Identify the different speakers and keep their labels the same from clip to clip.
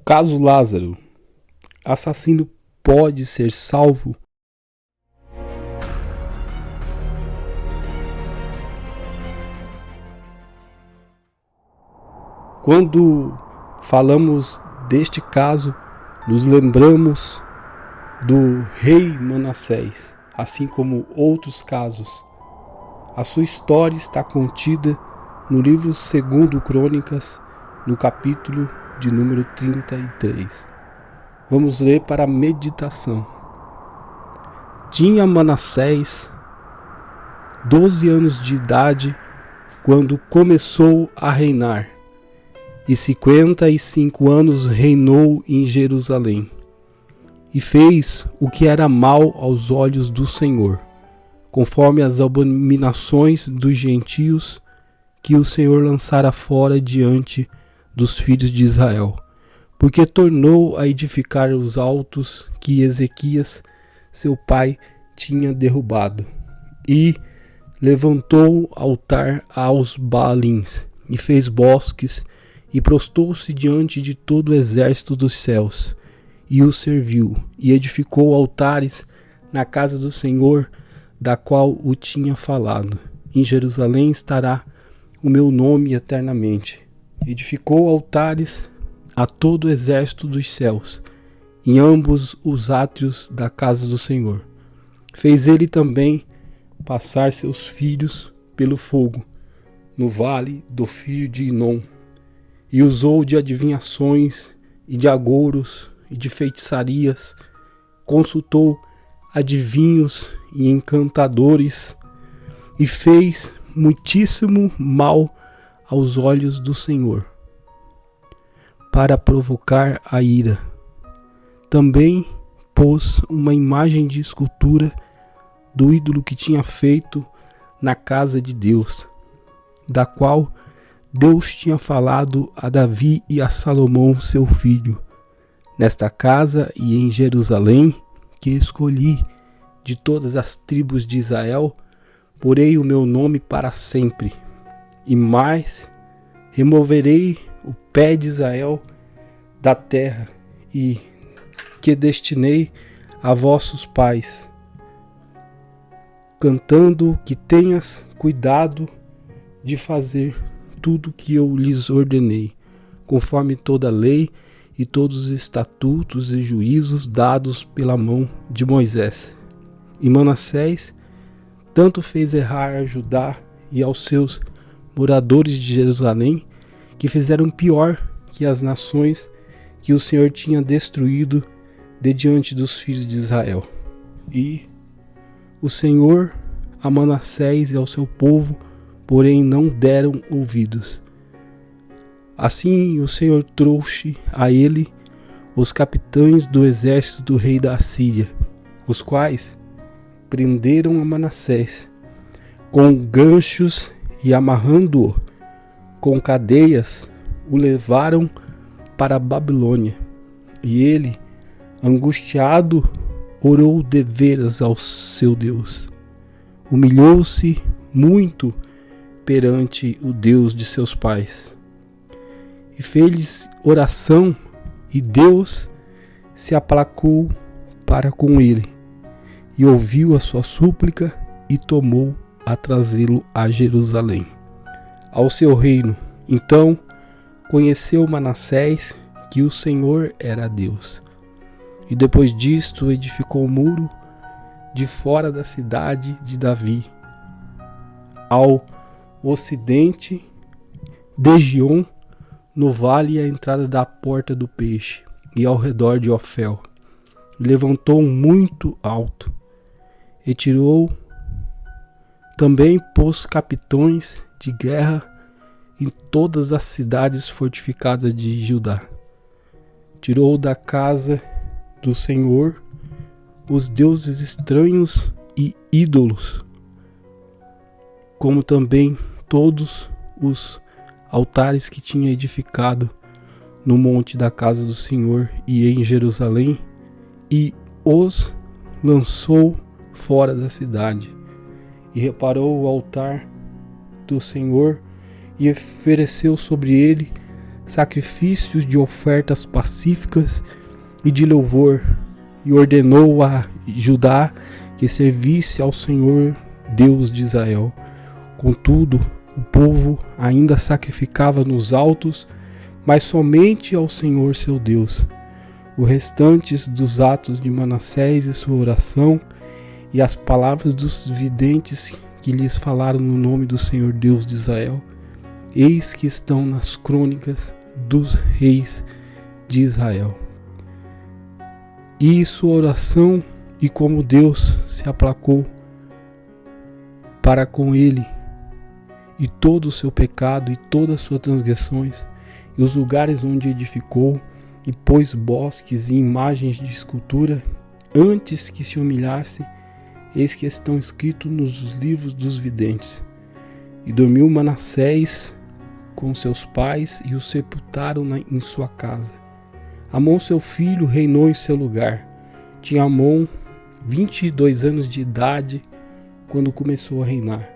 Speaker 1: Caso Lázaro. Assassino pode ser salvo? Quando falamos deste caso, nos lembramos do rei Manassés, assim como outros casos. A sua história está contida no livro 2 Crônicas, no capítulo de número 33. Vamos ler para a meditação. Tinha Manassés 12 anos de idade quando começou a reinar, e 55 anos reinou em Jerusalém, e fez o que era mal aos olhos do Senhor, conforme as abominações dos gentios que o Senhor lançara fora diante dos filhos de Israel, porque tornou a edificar os altos que Ezequias, seu pai, tinha derrubado, e levantou altar aos Baalins, e fez bosques, e prostou-se diante de todo o exército dos céus, e o serviu, e edificou altares na casa do Senhor, da qual o tinha falado. Em Jerusalém estará o meu nome eternamente. Edificou altares a todo o exército dos céus, em ambos os átrios da casa do Senhor. Fez ele também passar seus filhos pelo fogo, no vale do filho de Inom, e usou de adivinhações, e de agouros, e de feitiçarias, consultou adivinhos e encantadores, e fez muitíssimo mal aos olhos do Senhor, para provocar a ira. Também pôs uma imagem de escultura do ídolo que tinha feito na casa de Deus, da qual Deus tinha falado a Davi e a Salomão, seu filho: nesta casa e em Jerusalém, que escolhi de todas as tribos de Israel, porei o meu nome para sempre. E mais, removerei o pé de Israel da terra, e que destinei a vossos pais, cantando que tenhas cuidado de fazer tudo que eu lhes ordenei, conforme toda a lei e todos os estatutos e juízos dados pela mão de Moisés. E Manassés tanto fez errar a Judá e aos seus moradores de Jerusalém, que fizeram pior que as nações que o Senhor tinha destruído de diante dos filhos de Israel. E o Senhor a Manassés e ao seu povo, porém, não deram ouvidos. Assim o Senhor trouxe a ele os capitães do exército do rei da Assíria, os quais prenderam a Manassés com ganchos e, amarrando-o com cadeias, o levaram para a Babilônia. E ele, angustiado, orou deveras ao seu Deus. Humilhou-se muito perante o Deus de seus pais, e fez oração, e Deus se aplacou para com ele, e ouviu a sua súplica, e tomou a trazê-lo a Jerusalém, ao seu reino. Então conheceu Manassés que o Senhor era Deus, e depois disto edificou o muro de fora da cidade de Davi, ao ocidente de Gion, no vale à entrada da porta do peixe, e ao redor de Ofel. Levantou muito alto, e tirou também pôs capitões de guerra em todas as cidades fortificadas de Judá. Tirou da casa do Senhor os deuses estranhos e ídolos, como também todos os altares que tinha edificado no monte da casa do Senhor e em Jerusalém, e os lançou fora da cidade, e reparou o altar do Senhor, e ofereceu sobre ele sacrifícios de ofertas pacíficas e de louvor, e ordenou a Judá que servisse ao Senhor Deus de Israel. Contudo, o povo ainda sacrificava nos altos, mas somente ao Senhor seu Deus. Os restantes dos atos de Manassés e sua oração, e as palavras dos videntes que lhes falaram no nome do Senhor Deus de Israel, eis que estão nas crônicas dos reis de Israel. E sua oração, e como Deus se aplacou para com ele, e todo o seu pecado, e todas as suas transgressões, e os lugares onde edificou, e pôs bosques e imagens de escultura, antes que se humilhasse, eis que estão escritos nos livros dos videntes. E dormiu Manassés com seus pais, e o sepultaram em sua casa. Amon, seu filho, reinou em seu lugar. Tinha Amon 22 anos de idade quando começou a reinar,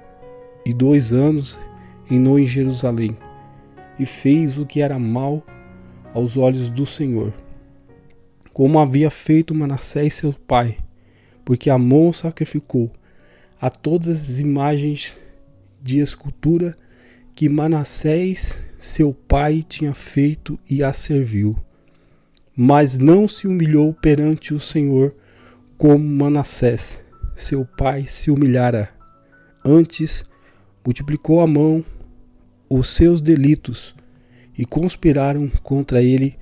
Speaker 1: e 2 anos reinou em Jerusalém, e fez o que era mal aos olhos do Senhor, como havia feito Manassés seu pai, porque Amon sacrificou a todas as imagens de escultura que Manassés seu pai tinha feito e a serviu. Mas não se humilhou perante o Senhor como Manassés seu pai se humilhara. Antes, multiplicou Amon os seus delitos, e conspiraram contra ele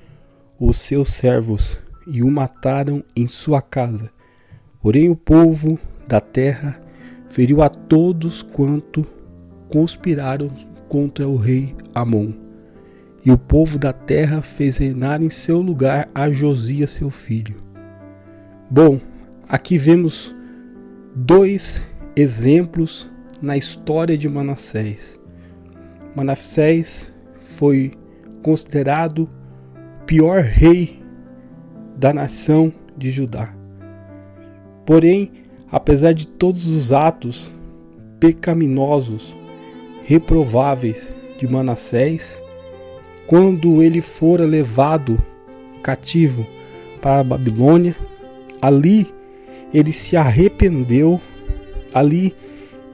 Speaker 1: os seus servos, e o mataram em sua casa. Porém o povo da terra feriu a todos quanto conspiraram contra o rei Amon. E o povo da terra fez reinar em seu lugar a Josias seu filho. Bom, aqui vemos 2 exemplos na história de Manassés. Manassés foi considerado o pior rei da nação de Judá. Porém, apesar de todos os atos pecaminosos, reprováveis de Manassés, quando ele fora levado cativo para a Babilônia, ali ele se arrependeu, ali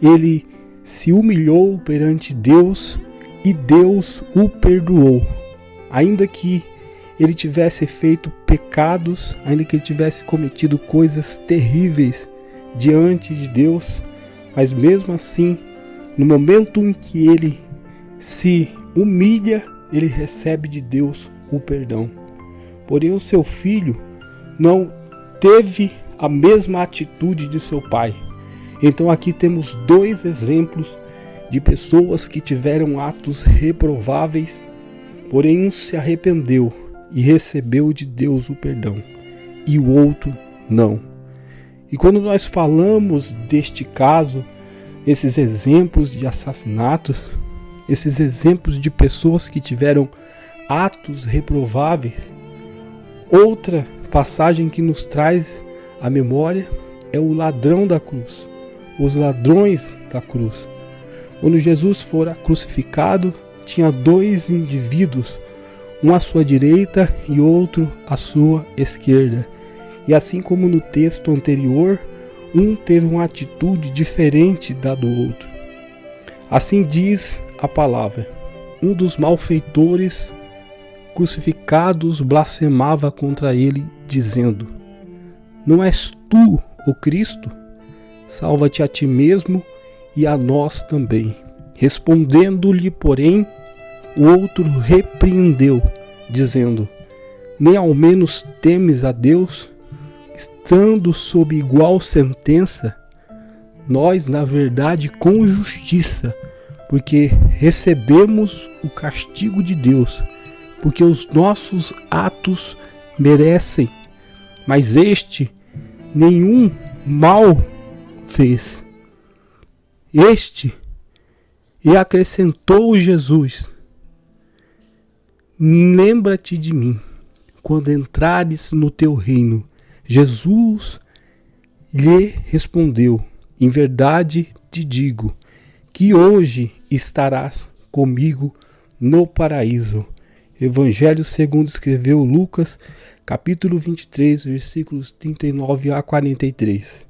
Speaker 1: ele se humilhou perante Deus e Deus o perdoou. Ainda que ele tivesse feito pecados, ainda que ele tivesse cometido coisas terríveis diante de Deus, mas mesmo assim, no momento em que ele se humilha, ele recebe de Deus o perdão. Porém, o seu filho não teve a mesma atitude de seu pai. Então aqui temos 2 exemplos de pessoas que tiveram atos reprováveis, porém um se arrependeu e recebeu de Deus o perdão, e o outro não. E quando nós falamos deste caso, esses exemplos de assassinatos, esses exemplos de pessoas que tiveram atos reprováveis, outra passagem que nos traz à memória é o ladrão da cruz, os ladrões da cruz. Quando Jesus fora crucificado, tinha 2 indivíduos, um à sua direita e outro à sua esquerda. E assim como no texto anterior, um teve uma atitude diferente da do outro. Assim diz a palavra: um dos malfeitores crucificados blasfemava contra ele, dizendo: não és tu o Cristo? Salva-te a ti mesmo e a nós também. Respondendo-lhe, porém, o outro repreendeu, dizendo: nem ao menos temes a Deus, estando sob igual sentença? Nós, na verdade, com justiça, porque recebemos o castigo de Deus, porque os nossos atos merecem, mas este nenhum mal fez. E acrescentou Jesus: lembra-te de mim quando entrares no teu reino. Jesus lhe respondeu: em verdade te digo que hoje estarás comigo no paraíso. Evangelho segundo escreveu Lucas, capítulo 23, versículos 39 a 43.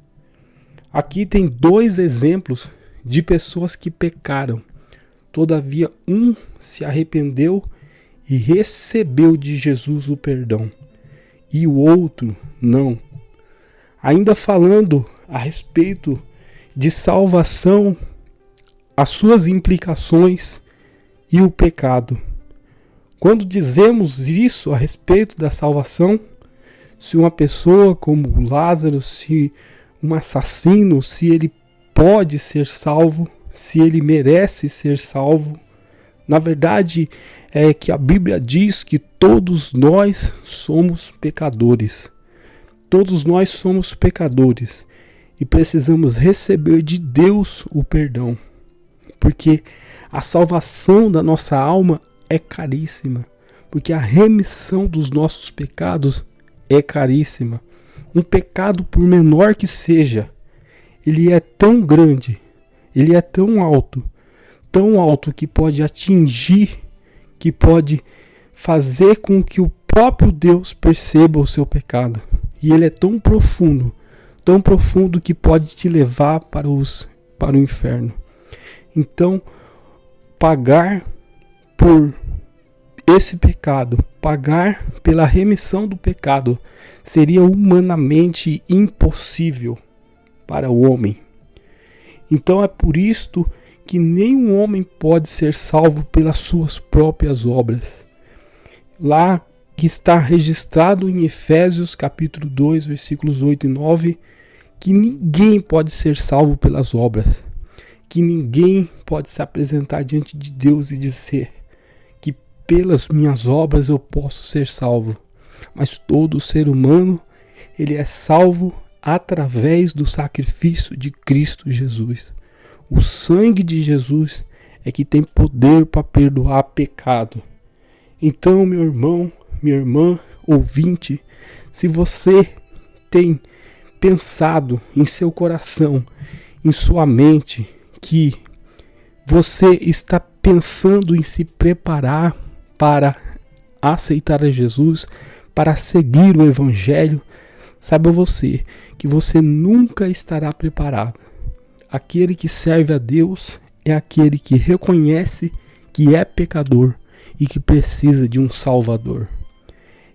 Speaker 1: Aqui tem dois exemplos de pessoas que pecaram. Todavia, um se arrependeu e recebeu de Jesus o perdão, e o outro não. Ainda falando a respeito de salvação, as suas implicações e o pecado. Quando dizemos isso a respeito da salvação, se uma pessoa como Lázaro, se um assassino, se ele pode ser salvo, se ele merece ser salvo, na verdade é que a Bíblia diz que todos nós somos pecadores. Todos nós somos pecadores e precisamos receber de Deus o perdão, porque a salvação da nossa alma é caríssima, porque a remissão dos nossos pecados é caríssima. Um pecado, por menor que seja, ele é tão grande, ele é tão alto que pode atingir, que pode fazer com que o próprio Deus perceba o seu pecado. E ele é tão profundo que pode te levar para o inferno. Então, pagar por esse pecado, pagar pela remissão do pecado, seria humanamente impossível para o homem. Então é por isto que nenhum homem pode ser salvo pelas suas próprias obras. Lá que está registrado em Efésios capítulo 2, versículos 8 e 9, que ninguém pode ser salvo pelas obras, que ninguém pode se apresentar diante de Deus e dizer que pelas minhas obras eu posso ser salvo. Mas todo ser humano, ele é salvo através do sacrifício de Cristo Jesus. O sangue de Jesus é que tem poder para perdoar pecado. Então, meu irmão, minha irmã, ouvinte, se você tem pensado em seu coração, em sua mente, que você está pensando em se preparar para aceitar a Jesus, para seguir o Evangelho, saiba você que você nunca estará preparado. Aquele que serve a Deus é aquele que reconhece que é pecador e que precisa de um Salvador.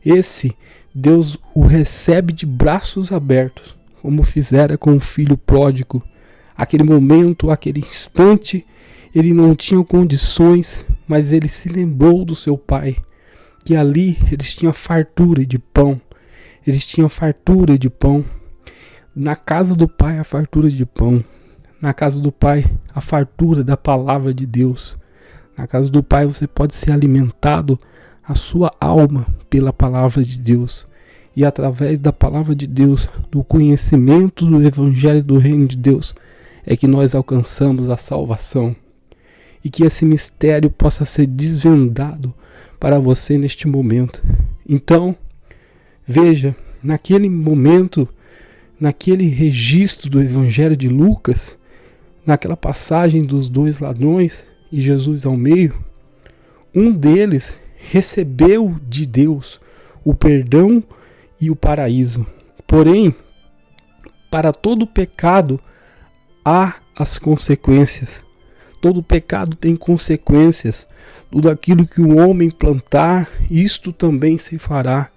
Speaker 1: Esse Deus o recebe de braços abertos, como fizera com o filho pródigo. Aquele momento, aquele instante, ele não tinha condições, mas ele se lembrou do seu pai, que ali eles tinham fartura de pão. Eles tinham fartura de pão. Na casa do pai, a fartura de pão. Na casa do pai, a fartura da palavra de Deus. Na casa do pai, você pode ser alimentado a sua alma pela palavra de Deus. E através da palavra de Deus, do conhecimento do Evangelho do Reino de Deus, é que nós alcançamos a salvação. E que esse mistério possa ser desvendado para você neste momento. Então, veja, naquele momento, naquele registro do Evangelho de Lucas, naquela passagem dos dois ladrões e Jesus ao meio, um deles recebeu de Deus o perdão e o paraíso. Porém, para todo pecado há as consequências. Todo pecado tem consequências. Tudo aquilo que o homem plantar, isto também se fará.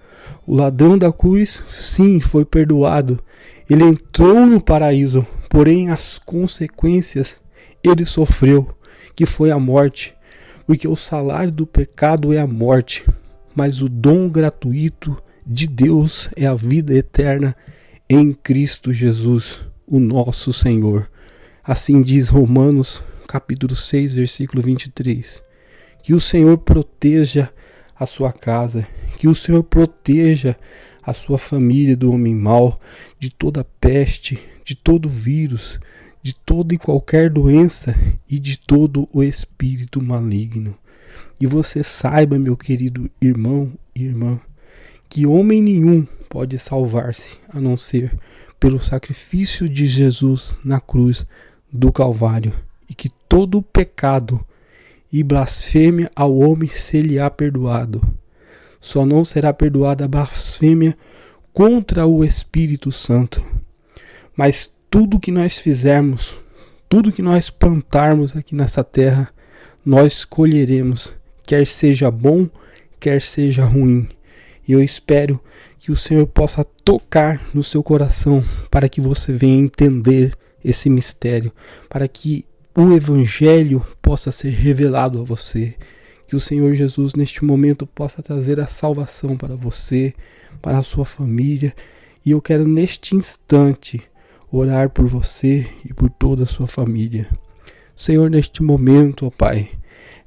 Speaker 1: O ladrão da cruz, sim, foi perdoado. Ele entrou no paraíso, porém as consequências ele sofreu, que foi a morte. Porque o salário do pecado é a morte, mas o dom gratuito de Deus é a vida eterna em Cristo Jesus, o nosso Senhor. Assim diz Romanos capítulo 6, versículo 23. Que o Senhor proteja a sua casa, que o Senhor proteja a sua família do homem mau, de toda peste, de todo vírus, de toda e qualquer doença e de todo o espírito maligno. E você saiba, meu querido irmão e irmã, que homem nenhum pode salvar-se a não ser pelo sacrifício de Jesus na cruz do Calvário, e que todo o pecado e blasfêmia ao homem se lhe há perdoado. Só não será perdoada a blasfêmia contra o Espírito Santo. Mas tudo que nós fizermos, tudo que nós plantarmos aqui nessa terra, nós colheremos, quer seja bom, quer seja ruim. E eu espero que o Senhor possa tocar no seu coração para que você venha entender esse mistério, para que o Evangelho possa ser revelado a você. Que o Senhor Jesus neste momento possa trazer a salvação para você, para a sua família. E eu quero neste instante orar por você e por toda a sua família. Senhor, neste momento, ó Pai,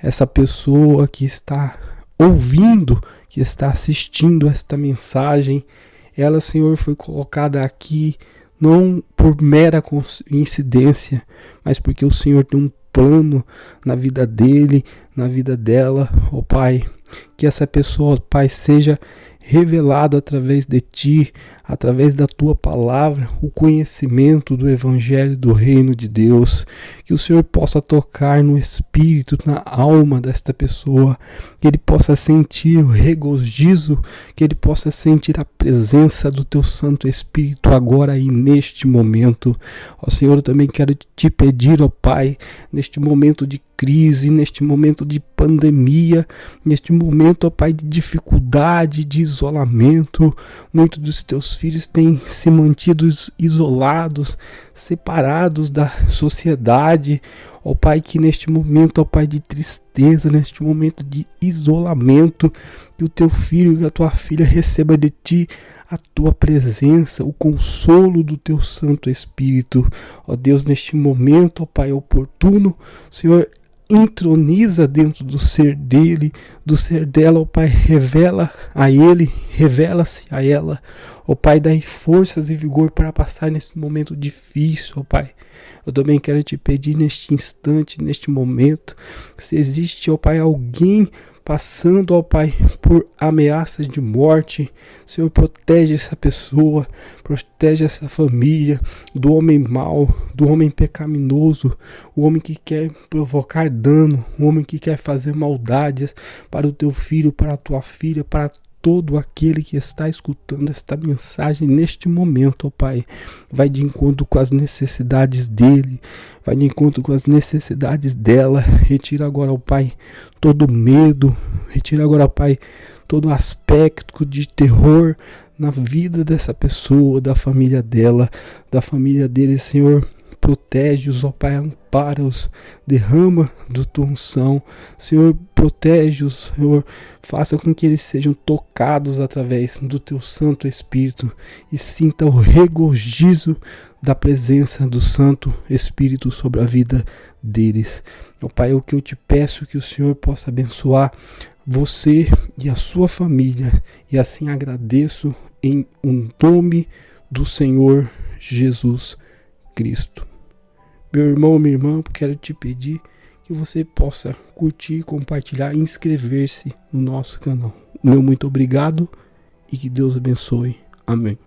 Speaker 1: essa pessoa que está ouvindo, que está assistindo esta mensagem, ela, Senhor, foi colocada aqui não por mera coincidência, mas porque o Senhor tem um plano na vida dele, na vida dela, ó Pai. Que essa pessoa, ó Pai, seja revelado através de ti, através da tua palavra, o conhecimento do Evangelho do Reino de Deus. Que o Senhor possa tocar no espírito, na alma desta pessoa, que ele possa sentir o regozijo, que ele possa sentir a presença do teu Santo Espírito agora e neste momento. Ó Senhor, eu também quero te pedir, ó Pai, neste momento de crise, neste momento de pandemia, neste momento, ó Pai, de dificuldade, de isolamento, muitos dos teus filhos têm se mantido isolados, separados da sociedade, ó Pai, que neste momento, ó Pai, de tristeza, neste momento de isolamento, que o teu filho e a tua filha receba de ti a tua presença, o consolo do teu Santo Espírito. Ó Deus, neste momento, ó Pai, oportuno, Senhor, entroniza dentro do ser dele, do ser dela, ó Pai, revela a ele, revela-se a ela, ó Pai, dai forças e vigor para passar nesse momento difícil, ó Pai. Eu também quero te pedir neste instante, neste momento, se existe, ó Pai, alguém passando, ó Pai, por ameaças de morte, Senhor, protege essa pessoa, protege essa família do homem mau, do homem pecaminoso, o homem que quer provocar dano, o homem que quer fazer maldades para o teu filho, para a tua filha, para todo aquele que está escutando esta mensagem neste momento, ó Pai. Vai de encontro com as necessidades dele, vai de encontro com as necessidades dela. Retira agora, ó Pai, todo medo, retira agora, ó Pai, todo aspecto de terror na vida dessa pessoa, da família dela, da família dele, Senhor. Protege-os, ó Pai, ampara-os, derrama do tua unção, Senhor, protege-os, Senhor, faça com que eles sejam tocados através do teu Santo Espírito e sinta o regozijo da presença do Santo Espírito sobre a vida deles. Ó Pai, o que eu te peço é que o Senhor possa abençoar você e a sua família, e assim agradeço em nome do Senhor Jesus Cristo. Meu irmão, minha irmã, quero te pedir que você possa curtir, compartilhar e inscrever-se no nosso canal. Meu muito obrigado e que Deus abençoe. Amém.